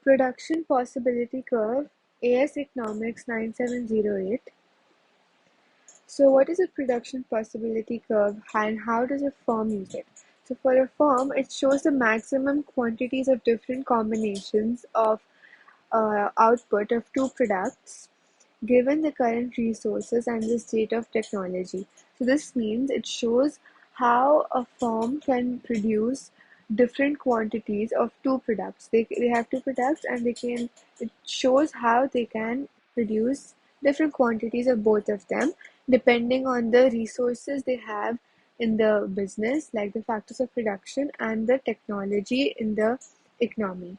Production Possibility Curve, AS Economics 9708. So what is a production possibility curve and how does a firm use it? So for a firm, it shows the maximum quantities of different combinations of output of two products given the current resources and the state of technology. So this means it shows how a firm can produce different quantities of two products. They have two products and it shows how they can produce different quantities of both of them depending on the resources they have in the business, like the factors of production and the technology in the economy.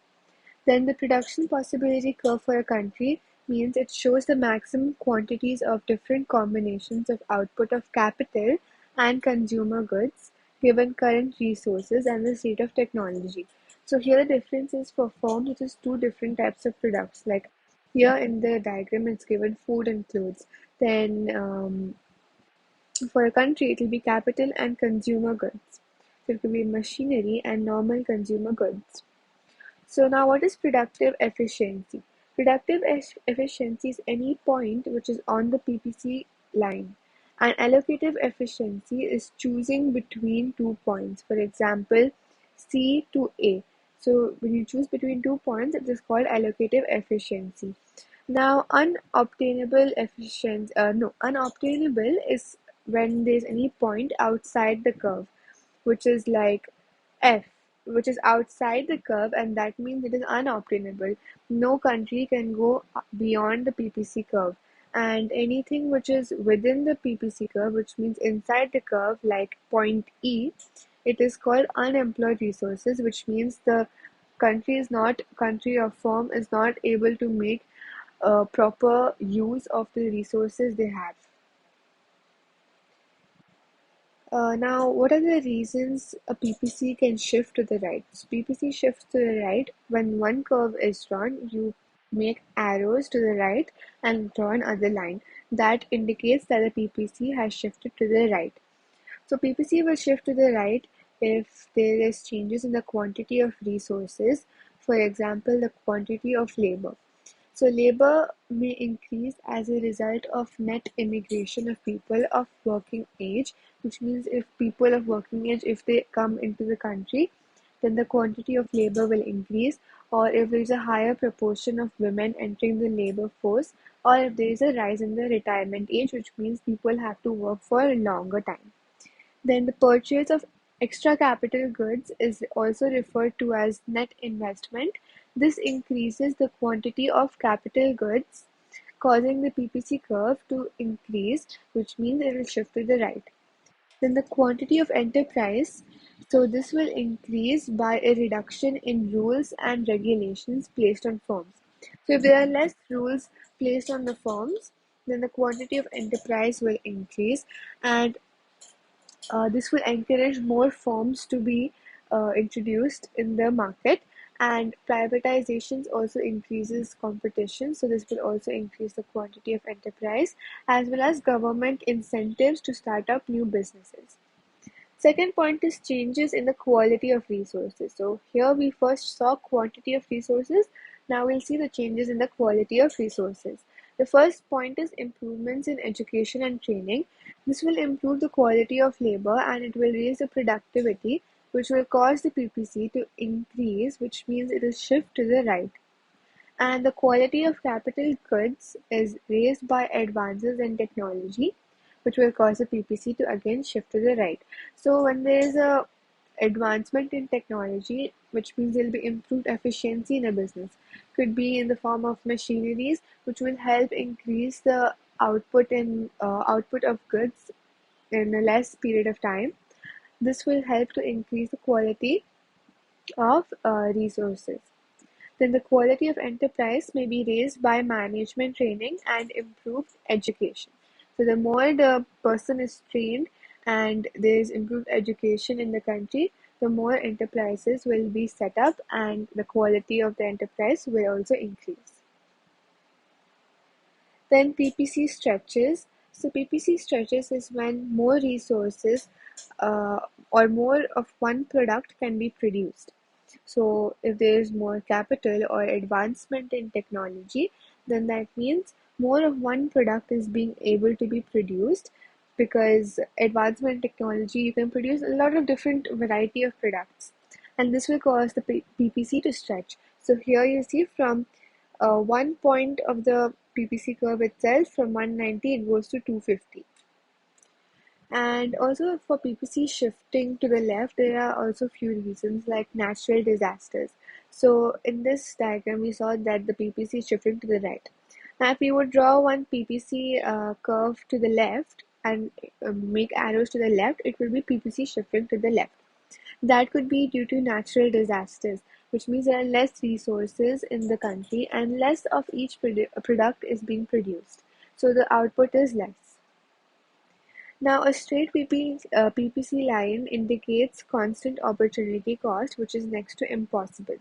Then the production possibility curve for a country means it shows the maximum quantities of different combinations of output of capital and consumer goods given current resources and the state of technology. So here the difference is for firms, it is two different types of products. Like here in the diagram, it's given food and clothes. Then for a country, it will be capital and consumer goods. So it could be machinery and normal consumer goods. So now what is productive efficiency? Productive efficiency is any point which is on the PPC line. And allocative efficiency is choosing between 2 points. For example, C to A. So when you choose between 2 points, it is called allocative efficiency. Now, unobtainable is when there's any point outside the curve, which is like F, which is outside the curve, and that means it is unobtainable. No country can go beyond the PPC curve. And anything which is within the PPC curve, which means inside the curve, like point E, it is called unemployed resources, which means the country or firm is not able to make proper use of the resources they have. Now, what are the reasons a PPC can shift to the right? So PPC shifts to the right when one curve is drawn. You make arrows to the right and draw another line. That indicates that the PPC has shifted to the right. So PPC will shift to the right if there is changes in the quantity of resources, for example, the quantity of labor. So labor may increase as a result of net immigration of people of working age, which means if people of working age, if they come into the country, then the quantity of labor will increase, or if there is a higher proportion of women entering the labor force, or if there is a rise in the retirement age, which means people have to work for a longer time. Then the purchase of extra capital goods is also referred to as net investment. This increases the quantity of capital goods, causing the PPC curve to increase, which means it will shift to the right. Then the quantity of enterprise, so this will increase by a reduction in rules and regulations placed on firms. So if there are less rules placed on the firms, then the quantity of enterprise will increase, and this will encourage more firms to be introduced in the market, and privatizations also increases competition, so this will also increase the quantity of enterprise as well as government incentives to start up new businesses. Second point is changes in the quality of resources. So here we first saw quantity of resources. Now we'll see the changes in the quality of resources. The first point is improvements in education and training. This will improve the quality of labor and it will raise the productivity, which will cause the PPC to increase, which means it will shift to the right. And the quality of capital goods is raised by advances in technology, which will cause the PPC to again shift to the right. So when there is a advancement in technology, which means there will be improved efficiency in a business, could be in the form of machineries, which will help increase the output of goods in a less period of time. This will help to increase the quality of resources. Then the quality of enterprise may be raised by management training and improved education. So the more the person is trained and there is improved education in the country, the more enterprises will be set up and the quality of the enterprise will also increase. Then PPC stretches. So PPC stretches is when more resources uh, or more of one product can be produced. So if there is more capital or advancement in technology, then that means more of one product is being able to be produced, because advancement in technology, you can produce a lot of different variety of products, and this will cause the PPC to stretch. So here you see from one point of the PPC curve itself, from 190 it goes to 250. And also for PPC shifting to the left, there are also few reasons like natural disasters. So in this diagram, we saw that the PPC is shifting to the right. Now, if we would draw one PPC curve to the left and make arrows to the left, it will be PPC shifting to the left. That could be due to natural disasters, which means there are less resources in the country and less of each product is being produced. So the output is less. Now, a straight PPC line indicates constant opportunity cost, which is next to impossible.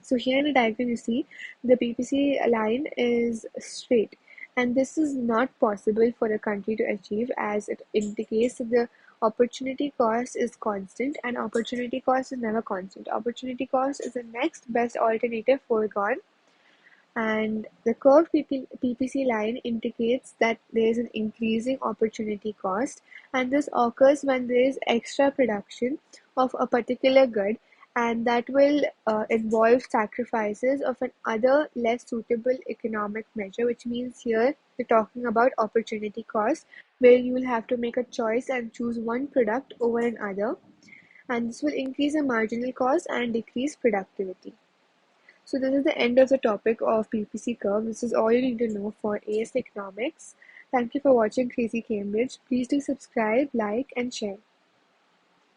So here in the diagram, you see the PPC line is straight, and this is not possible for a country to achieve, as it indicates that the opportunity cost is constant, and opportunity cost is never constant. Opportunity cost is the next best alternative foregone, and the curved PPC line indicates that there is an increasing opportunity cost, and this occurs when there is extra production of a particular good, and that will involve sacrifices of an other less suitable economic measure, which means here we're talking about opportunity cost, where you will have to make a choice and choose one product over another, and this will increase the marginal cost and decrease productivity. So this is the end of the topic of PPC curve. This is all you need to know for AS Economics. Thank you for watching Crazy Cambridge. Please do subscribe, like, and share.